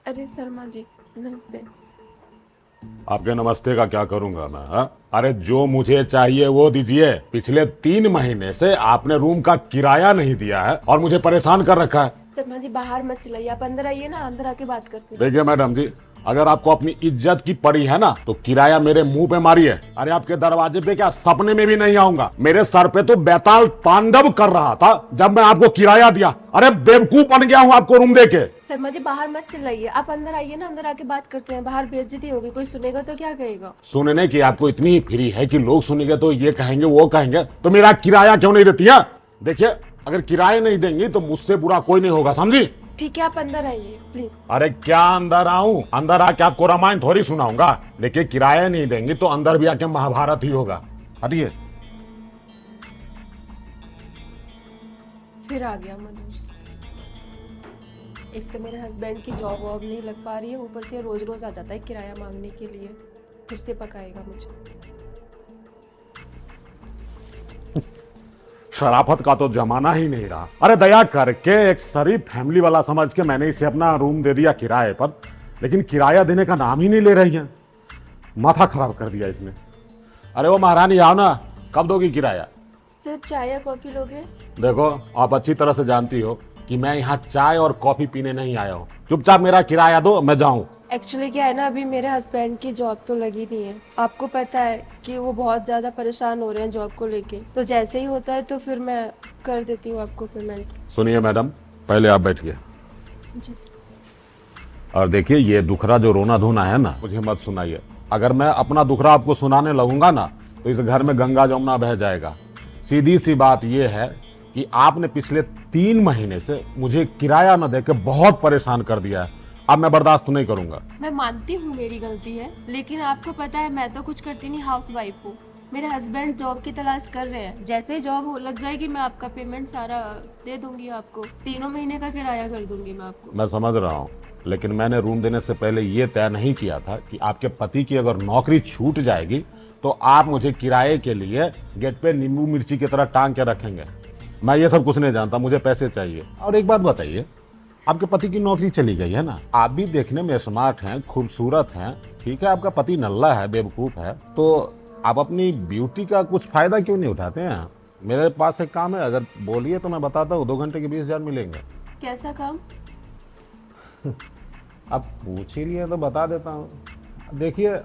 अरे शर्मा जी, नमस्ते। आपके नमस्ते का क्या करूंगा मैं, हा? अरे जो मुझे चाहिए वो दीजिए। पिछले 3 महीने से आपने रूम का किराया नहीं दिया है और मुझे परेशान कर रखा है। शर्मा जी बाहर मत चिल्लाइए, आप अंदर आइए ना, अंदर आके बात करते हैं। देखिए मैडम जी, अगर आपको अपनी इज्जत की पड़ी है ना तो किराया मेरे मुंह पे मारिए। अरे आपके दरवाजे पे क्या सपने में भी नहीं आऊंगा। मेरे सर पे तो बेताल तांडव कर रहा था जब मैं आपको किराया दिया। अरे बेवकूफ बन गया हूँ आपको रूम देके। शर्मा जी बाहर मत चिल्लाइए, आप अंदर आइए ना, अंदर आके बात करते हैं। बाहर बेइज्जती होगी, कोई सुनेगा तो क्या कहेगा। सुनने की आपको इतनी ही फ्री है कि लोग सुनेंगे तो ये कहेंगे वो कहेंगे, तो मेरा किराया क्यों नहीं देती है? देखिए, अगर किराया नहीं देंगी तो मुझसे बुरा कोई नहीं होगा, समझी? ठीक है, आप अंदर आइए प्लीज। अरे क्या अंदर आऊं? अंदर आके आपको रामायण थोड़ी सुनाऊंगा। देखिए, किराया नहीं देंगी तो अंदर भी आके महाभारत ही होगा। हटिए। फिर आ गया मनोज। एक तो मेरे हस्बैंड की जॉब वॉब नहीं लग पा रही है, ऊपर से रोज रोज आ जाता है किराया मांगने के लिए। फिर से पकाएगा मुझे। शराफत का तो जमाना ही नहीं रहा। अरे दया करके एक शरीफ फैमिली वाला समझ के मैंने इसे अपना रूम दे दिया किराए पर, लेकिन किराया देने का नाम ही नहीं ले रही है। माथा खराब कर दिया इसने। अरे वो महारानी आओ ना, कब दोगी किराया? सर चाय या कॉफी लोगे? देखो, आप अच्छी तरह से जानती हो कि मैं यहाँ चाय और कॉफी पीने नहीं आया हूँ। चुपचाप मेरा किराया दो, मैं जाऊँ। एक्चुअली क्या है ना, अभी मेरे हस्बैंड की जॉब तो लगी नहीं है। आपको पता है कि वो बहुत ज़्यादा परेशान हो रहे हैं जॉब को लेके। तो जैसे ही होता है तो फिर मैं कर देती हूँ आपको पेमेंट। सुनिए मैडम, पहले आप बैठिए जी सर। और देखिए, ये दुखरा जो रोना धोना है ना, मुझे मत सुनाइए। अगर मैं अपना दुखरा आपको सुनाने लगूंगा ना तो इस घर में गंगा जमुना बह जाएगा। सीधी सी बात यह है कि आपने पिछले 3 महीने से मुझे किराया न देकर बहुत परेशान कर दिया है। अब मैं बर्दाश्त नहीं करूंगा। मैं मानती हूँ मेरी गलती है, लेकिन आपको पता है मैं तो कुछ करती नहीं, हाउस वाइफ हूँ। मेरे हस्बैंड जॉब की तलाश कर रहे हैं। जैसे ही जॉब लग जाएगी मैं आपका पेमेंट सारा दे दूंगी आपको। 3 महीने का किराया कर दूंगी मैं आपको। मैं समझ रहा हूँ, लेकिन मैंने रूम देने से पहले ये तय नहीं किया था कि आपके पति की अगर नौकरी छूट जाएगी तो आप मुझे किराए के लिए गेट पे नींबू मिर्ची की तरह टांग के रखेंगे। मैं ये सब कुछ नहीं जानता, मुझे पैसे चाहिए। और एक बात बताइए, आपके पति की नौकरी चली गई है ना, आप भी देखने में स्मार्ट हैं, खूबसूरत हैं, ठीक है, आपका पति नल्ला है, बेवकूफ है, तो आप अपनी ब्यूटी का कुछ फायदा क्यों नहीं उठाते हैं? मेरे पास एक काम है, अगर बोलिए तो मैं बताता हूँ। 2 घंटे के 20,000 मिलेंगे। कैसा काम? आप पूछ ही लिए तो बता देता हूँ। देखिए,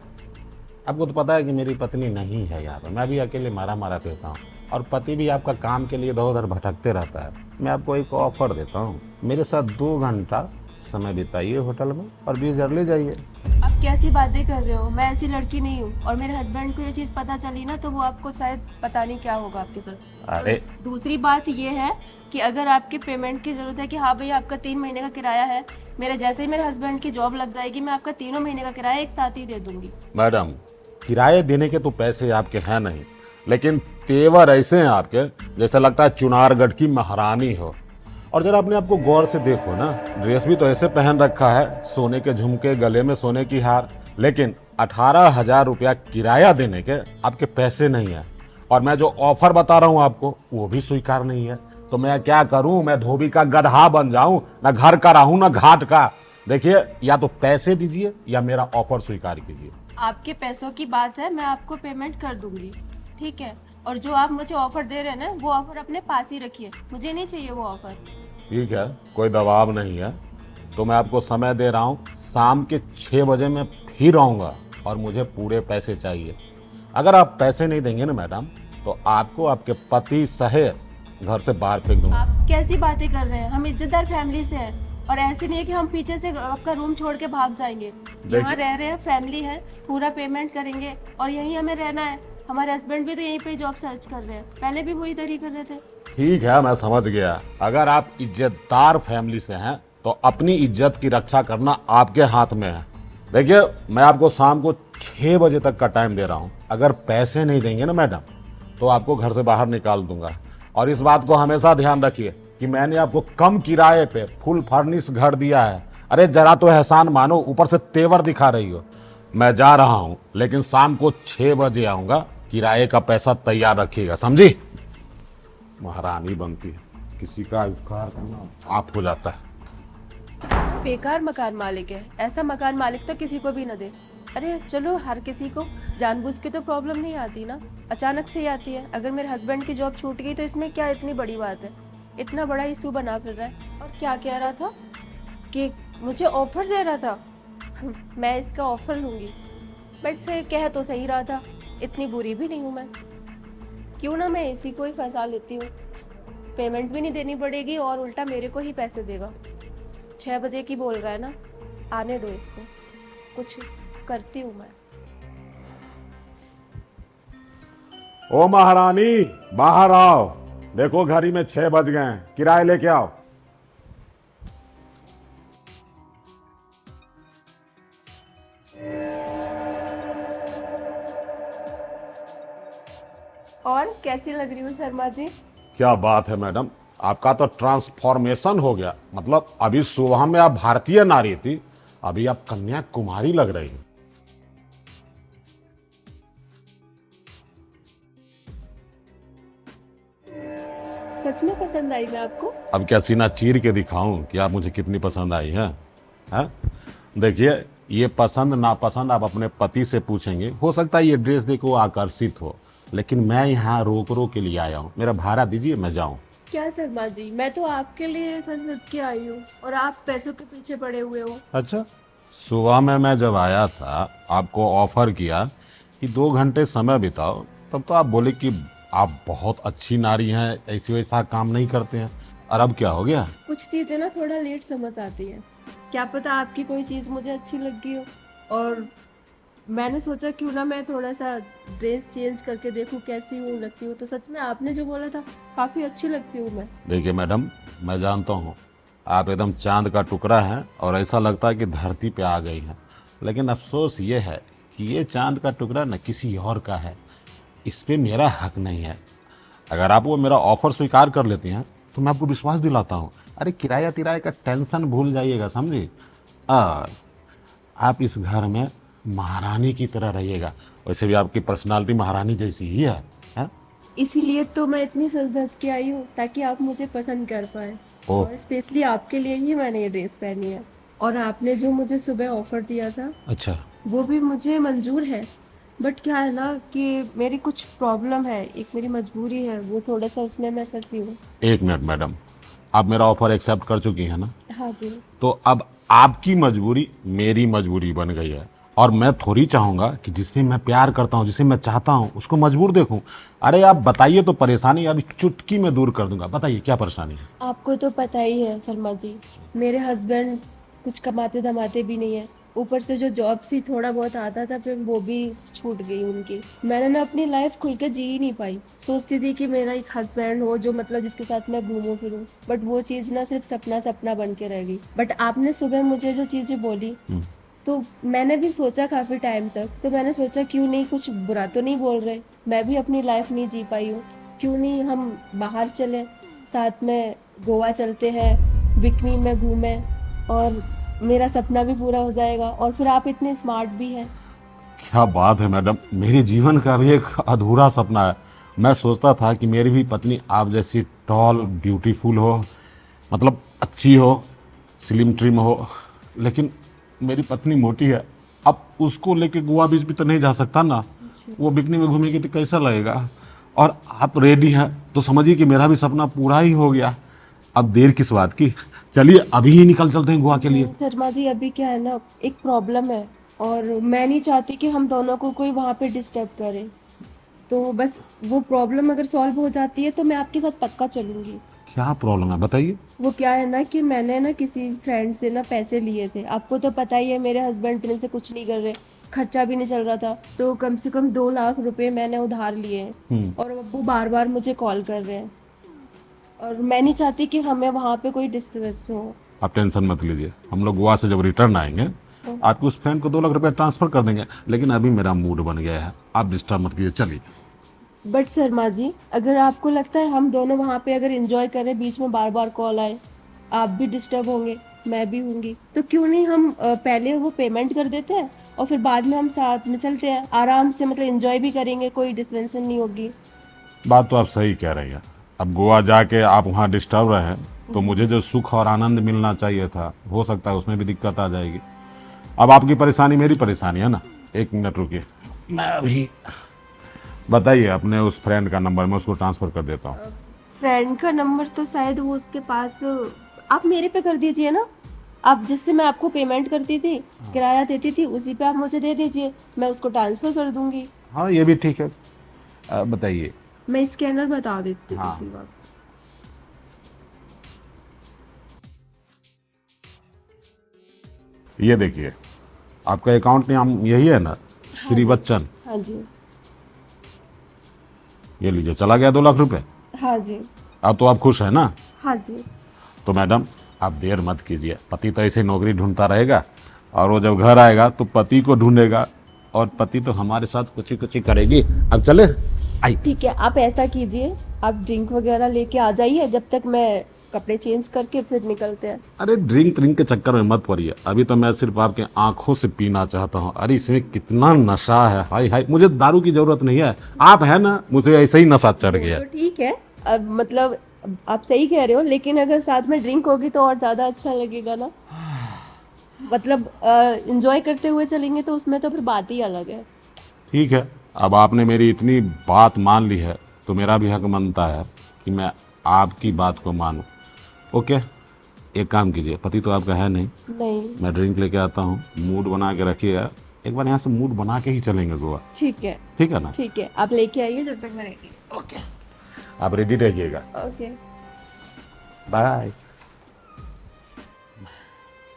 आपको तो पता है कि मेरी पत्नी नहीं है यहाँ पर, मैं भी अकेले मारा मारा फिरता हूँ और पति भी आपका काम के लिए इधर उधर भटकते रहता है। मैं आपको एक ऑफर देता हूँ, मेरे साथ 2 घंटा समय बिताइए होटल में और 20,000 ले जाइए। आप कैसी बातें कर रहे हो? मैं ऐसी लड़की नहीं हूँ। और मेरे हस्बैंड को ये चीज़ पता चली ना तो वो आपको शायद पता नहीं क्या होगा आपके साथ। अरे दूसरी बात ये है कि अगर आपके पेमेंट की जरूरत है कि हाँ भाई आपका 3 महीने का किराया है, मेरे जैसे ही मेरे हस्बैंड की जॉब लग जाएगी मैं आपका 3 महीने का किराया एक साथ ही दे दूंगी। मैडम, किराए देने के तो पैसे आपके हैं नहीं, लेकिन तेवर ऐसे हैं आपके जैसे लगता है चुनारगढ़ की महारानी हो। और जरा अपने आपको गौर से देखो ना, ड्रेस भी तो ऐसे पहन रखा है, सोने के झुमके, गले में सोने की हार, लेकिन 18,000 रुपया किराया देने के आपके पैसे नहीं है। और मैं जो ऑफर बता रहा हूँ आपको वो भी स्वीकार नहीं है। तो मैं क्या करूं? मैं धोबी का गधा बन जाऊं? ना घर का रहूं ना घाट का। देखिए, या तो पैसे दीजिए या मेरा ऑफर स्वीकार कीजिए। आपके पैसों की बात है, मैं आपको पेमेंट कर दूंगी, ठीक है। और जो आप मुझे ऑफर दे रहे हैं ना वो ऑफर अपने पास ही रखिए, मुझे नहीं चाहिए वो ऑफर। ठीक है, कोई दबाव नहीं है, तो मैं आपको समय दे रहा हूँ। शाम के 6 बजे मैं फिर आऊँगा और मुझे पूरे पैसे चाहिए। अगर आप पैसे नहीं देंगे ना मैडम तो आपको आपके पति सहित घर से बाहर फेंक दूंगा। आप कैसी बातें कर रहे हैं? हम इज्जतदार फैमिली से हैं और ऐसे नहीं है कि हम पीछे से आपका रूम छोड़ के भाग जाएंगे। यहाँ रह रहे हैं, फैमिली है, पूरा पेमेंट करेंगे और यहीं हमें रहना है। हमारे हस्बैंड भी तो यहीं पे जॉब सर्च कर रहे हैं, पहले भी वही तरी कर रहे थे। ठीक है, मैं समझ गया। अगर आप इज्जतदार फैमिली से हैं तो अपनी इज्जत की रक्षा करना आपके हाथ में है। देखिए, मैं आपको शाम को 6 बजे तक का टाइम दे रहा हूँ। अगर पैसे नहीं देंगे ना मैडम तो आपको घर से बाहर निकाल दूंगा। और इस बात को हमेशा ध्यान रखिए कि मैंने आपको कम किराए पे फुल फर्निश घर दिया है। अरे जरा तो एहसान मानो, ऊपर से तेवर दिखा रही हो। मैं जा रहा हूँ, लेकिन शाम को 6 बजे आऊंगा। किराए का पैसा तैयार रखिएगा, समझी? महारानी बनती है, किसी का उपकार करना पाप हो जाता है। बेकार मकान मालिक है, ऐसा मकान मालिक तो किसी को भी ना दे। अरे चलो, हर किसी को जानबूझ के तो प्रॉब्लम नहीं आती ना, अचानक से ही आती है। अगर मेरे हस्बैंड की जॉब छूट गई तो इसमें क्या इतनी बड़ी बात है? इतना बड़ा इशू बना फिर रहा है। और क्या कह रहा था कि मुझे ऑफर दे रहा था? मैं इसका ऑफर लूँगी। बट से कह तो सही रहा था, इतनी बुरी भी नहीं हूँ मैं। क्यों ना मैं इसी को ही फंसा लेती हूँ, पेमेंट भी नहीं देनी पड़ेगी और उल्टा मेरे को ही पैसे देगा। 6 बजे की बोल रहा है ना, आने दो इसको, कुछ करती हूँ मैं। ओ महारानी, बाहर आओ। देखो घड़ी में 6 बज गए हैं, किराया लेके आओ। और कैसी लग रही हूँ शर्मा जी? क्या बात है मैडम, आपका तो ट्रांसफॉर्मेशन हो गया। मतलब अभी सुबह में आप भारतीय नारी थी, अभी आप कन्याकुमारी लग रही हैं। सच में पसंद आई मैं आपको? अब क्या सीना चीर के दिखाऊं कि आप मुझे कितनी पसंद आई हैं? हैं? देखिए, ये पसंद नापसंद आप अपने पति से पूछेंगे। हो सकता है ये ड्रेस देखो वो आकर्षित हो, लेकिन मैं यहाँ रोक के लिए आया हूँ। मेरा भाड़ा दीजिए, मैं जाऊँ। क्या शर्मा जी, मैं तो आपके लिए सच सच के आई हूँ और आप पैसों के पीछे पड़े हुए हो। अच्छा, सुबह में मैं जब आया था, आपको ऑफर किया कि 2 घंटे समय बिताओ, तब तो आप बोले कि आप बहुत अच्छी नारी हैं, ऐसी वैसा काम नहीं करते हैं। और अब क्या हो गया? कुछ चीज़ें ना थोड़ा लेट समझ आती है। क्या पता आपकी कोई चीज़ मुझे अच्छी लग गई हो, और मैंने सोचा क्यों ना मैं थोड़ा सा ड्रेस चेंज करके देखूं कैसी हूँ, लगती हूँ। तो सच में आपने जो बोला था, काफ़ी अच्छी लगती हूँ मैं। देखिए मैडम, मैं जानता हूँ आप एकदम चांद का टुकड़ा हैं और ऐसा लगता है कि धरती पे आ गई हैं, लेकिन अफसोस ये है कि ये चांद का टुकड़ा न किसी और का है, इस पे मेरा हक नहीं है। अगर आप वो मेरा ऑफर स्वीकार कर लेती हैं तो मैं आपको विश्वास दिलाता हूँ। अरे किराया तिराया का टेंशन भूल जाइएगा, समझे? और आप इस घर में महारानी की तरह रहिएगा। वैसे भी आपकी पर्सनालिटी महारानी जैसी ही है, हैं? इसीलिए तो मैं इतनी सज धज के आई हूँ, ताकि आप मुझे पसंद कर पाए। ओह। और स्पेशली आपके लिए ही मैंने ये ड्रेस पहनी है। और आपने जो मुझे सुबह ऑफर दिया था, अच्छा, वो भी मुझे मंजूर है। बट क्या है ना कि मेरी कुछ प्रॉब्लम है, एक मेरी मजबूरी है, वो थोड़ा सा उसमें मैं फंसी हूँ। 1 मिनट मैडम, आप मेरा ऑफर एक्सेप्ट कर चुकी हैं ना? हाँ जी। तो अब आपकी मजबूरी मेरी मजबूरी बन गई है, और मैं थोड़ी चाहूँगा कि जिसे मैं प्यार करता हूँ, जिसे मैं चाहता हूँ, उसको मजबूर देखूँ। अरे आप बताइए तो परेशानी अभी चुटकी में दूर कर दूंगा। बताइए क्या परेशानी है? आपको तो पता ही है शर्मा जी, मेरे हस्बैंड कुछ कमाते धमाते भी नहीं है। ऊपर से जो जॉब थी, थोड़ा बहुत आता था, फिर वो भी छूट गई उनकी। मैंने ना अपनी लाइफ खुल के जी ही नहीं पाई। सोचती थी कि मेरा एक हस्बैंड हो जो मतलब जिसके साथ मैं घूमूं फिरूं, बट वो चीज़ ना सिर्फ सपना सपना बन के रह गई। बट आपने सुबह मुझे जो चीज़ें बोली, तो मैंने भी सोचा काफ़ी टाइम तक, तो मैंने सोचा क्यों नहीं, कुछ बुरा तो नहीं बोल रहे, मैं भी अपनी लाइफ नहीं जी पाई हूँ, क्यों नहीं हम बाहर चले, साथ में गोवा चलते हैं, बिकनी में घूमें, और मेरा सपना भी पूरा हो जाएगा। और फिर आप इतने स्मार्ट भी हैं। क्या बात है मैडम, मेरे जीवन का भी एक अधूरा सपना है। मैं सोचता था कि मेरी भी पत्नी आप जैसी टॉल ब्यूटीफुल हो, मतलब अच्छी हो, स्लिम ट्रिम हो, लेकिन मेरी पत्नी मोटी है। अब उसको लेके गोवा बीच भी तो नहीं जा सकता ना, वो बिकनी में घूमेगी तो कैसा लगेगा? और आप रेडी हैं तो समझिए कि मेरा भी सपना पूरा ही हो गया। अब देर किस बात की, चलिए अभी ही निकल चलते हैं गोवा के लिए। शर्मा जी, अभी क्या है ना, एक प्रॉब्लम है और मैं नहीं चाहती कि हम दोनों को कोई वहाँ पे डिस्टर्ब करे। तो बस वो प्रॉब्लम अगर सॉल्व हो जाती है तो मैं आपके साथ पक्का चलूँगी। क्या प्रॉब्लम है बताइए? वो क्या है ना कि मैंने ना किसी फ्रेंड से ना पैसे लिए थे। आपको तो पता ही है, मेरे हस्बैंड इतने से कुछ नहीं कर रहे, खर्चा भी नहीं चल रहा था, तो कम से कम 2 लाख रुपए मैंने उधार लिए हैं। और वो बार बार मुझे कॉल कर रहे हैं, और मैं नहीं चाहती कि हमें वहाँ पे कोई डिस्टर्बेंस हो। आप टेंशन मत लीजिए, हम लोग गोवा से जब रिटर्न आएंगे आपके उस फ्रेंड को 2 लाख रुपए ट्रांसफर कर देंगे। लेकिन अभी मेरा मूड बन गया है, आप डिस्टर्ब मत कीजिए, चलिए। बट शर्मा जी, अगर आपको लगता है हम दोनों वहाँ पे अगर एंजॉय करें, बीच में बार बार कॉल आए, आप भी डिस्टर्ब होंगे, मैं भी होंगी, तो क्यों नहीं हम पहले वो पेमेंट कर देते हैं और फिर बाद में हम साथ में चलते हैं, आराम से, मतलब एंजॉय भी करेंगे, कोई डिस्टेंशन नहीं होगी। बात तो आप सही कह रही हैं। अब गोवा जाके आप वहाँ डिस्टर्ब रहे हैं तो मुझे जो सुख और आनंद मिलना चाहिए था, हो सकता है उसमें भी दिक्कत आ जाएगी। अब आपकी परेशानी मेरी परेशानी है ना। 1 मिनट रुकिए, मैं अभी बताइए अपने उस फ्रेंड का नंबर, मैं उसको ट्रांसफर कर देता हूँ। फ्रेंड का नंबर तो शायद वो उसके पास, आप मेरे पे कर दीजिए ना। आप जिससे मैं आपको पेमेंट करती थी, किराया देती थी, उसी पे आप मुझे दे दीजिए, मैं उसको ट्रांसफर कर दूंगी। हाँ ये भी ठीक है। बताइए। मैं स्कैनर बता देती हाँ। हूँ। ये देखिए, आपका अकाउंट नाम यही है ना, श्री बच्चन। हाँ जी। ये लीजिए, चला गया 2 लाख रुपए। हाँ जी। अब तो आप खुश हैं ना। हाँ जी। तो मैडम आप देर मत कीजिए, पति तो ऐसे नौकरी ढूंढता रहेगा और वो जब घर आएगा तो पति को ढूंढेगा, और पति तो हमारे साथ कुछ कुछ करेगी। अब चले आई। ठीक है, आप ऐसा कीजिए, आप ड्रिंक वगैरह लेके आ जाइए, जब तक मैं कपड़े चेंज करके फिर निकलते हैं। अरे ड्रिंक ड्रिंक के चक्कर में मत पड़िए, अभी तो मैं सिर्फ आपके आंखों से पीना चाहता हूँ। अरे इसमें कितना नशा है, हाय हाय, मुझे दारू की जरूरत नहीं है, आप है ना, मुझे ऐसे ही नशा चढ़ गया। तो ठीक है, अब मतलब आप सही कह रहे हो, लेकिन अगर साथ में ड्रिंक होगी तो और ज़्यादा अच्छा लगेगा ना। मतलब एंजॉय करते हुए चलेंगे तो उसमें तो फिर बात ही अलग है। ठीक है, अब आपने मेरी इतनी बात मान ली है तो मेरा भी हक बनता है कि मैं आपकी बात को मानूं। ओके, एक काम कीजिए, पति तो आपका है नहीं, मैं ड्रिंक लेके आता हूँ, मूड बना के रखिएगा। एक बार यहाँ से मूड बना के ही चलेंगे गोवा। ठीक है। ठीक है ना। ठीक है, आप लेके आइए, जब तक मैं रेडी। ओके, आप रेडी रहिएगा। ओके। बाय।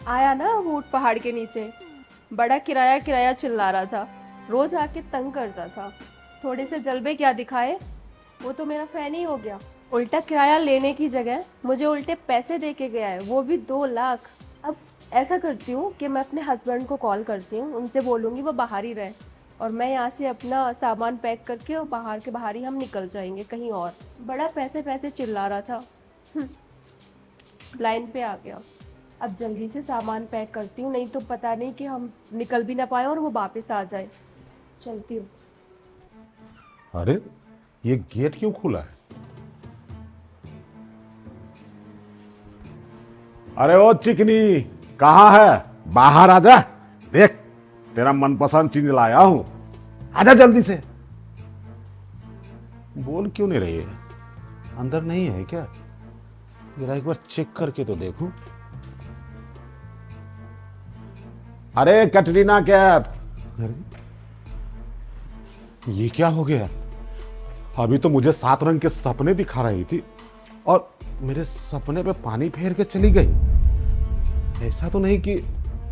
आया ना ऊंट पहाड़ के नीचे, बड़ा किराया किराया चिल्ला रहा था, रोज आके तंग करता था। थोड़े से जलवे क्या दिखाए, वो तो मेरा फैन ही हो गया। उल्टा किराया लेने की जगह मुझे उल्टे पैसे दे के गया है, वो भी 2 लाख। अब ऐसा करती हूँ कि मैं अपने हस्बैंड को कॉल करती हूँ, उनसे बोलूँगी वो बाहर ही रहे, और मैं यहाँ से अपना सामान पैक करके और बाहर के बाहर ही हम निकल जाएंगे कहीं और। बड़ा पैसे पैसे चिल्ला रहा था, लाइन पे आ गया। अब जल्दी से सामान पैक करती हूँ, नहीं तो पता नहीं कि हम निकल भी ना पाए और वो वापस आ जाए। चलती हूँ। अरे ये गेट क्यों खुला है? अरे ओ चिकनी, कहाँ है? बाहर आजा, देख तेरा मनपसंद चीज लाया हूं, आजा जल्दी से। बोल क्यों नहीं रही है? अंदर नहीं है क्या? जरा एक बार चेक करके तो देखूं। अरे कैटरीना कैफ, ये क्या हो गया? अभी तो मुझे 7 रंग के सपने दिखा रही थी और मेरे सपने पे पानी फेर के चली गई। ऐसा तो नहीं कि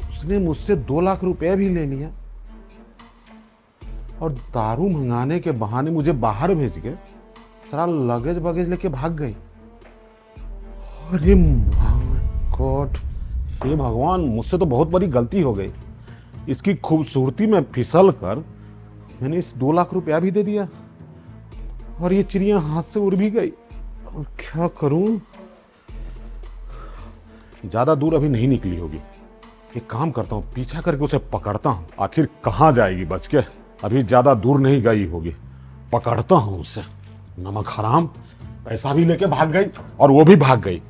उसने मुझसे 2 लाख रुपए भी ले लिया और दारू मंगाने के बहाने मुझे बाहर भेज के सारा लगेज बगेज लेके भाग गई। अरे गॉड, हे भगवान, मुझसे तो बहुत बड़ी गलती हो गई। इसकी खूबसूरती में फिसल कर मैंने इस 2 लाख रुपया भी दे दिया और ये चिड़िया हाथ से उड़ भी गई। और क्या करूं? ज्यादा दूर अभी नहीं निकली होगी। एक काम करता हूं, पीछा करके उसे पकड़ता हूं। आखिर कहां जाएगी बच के? अभी ज्यादा दूर नहीं गई होगी, पकड़ता हूं उसे। नमक हराम, पैसा भी लेके भाग गई और वो भी भाग गई।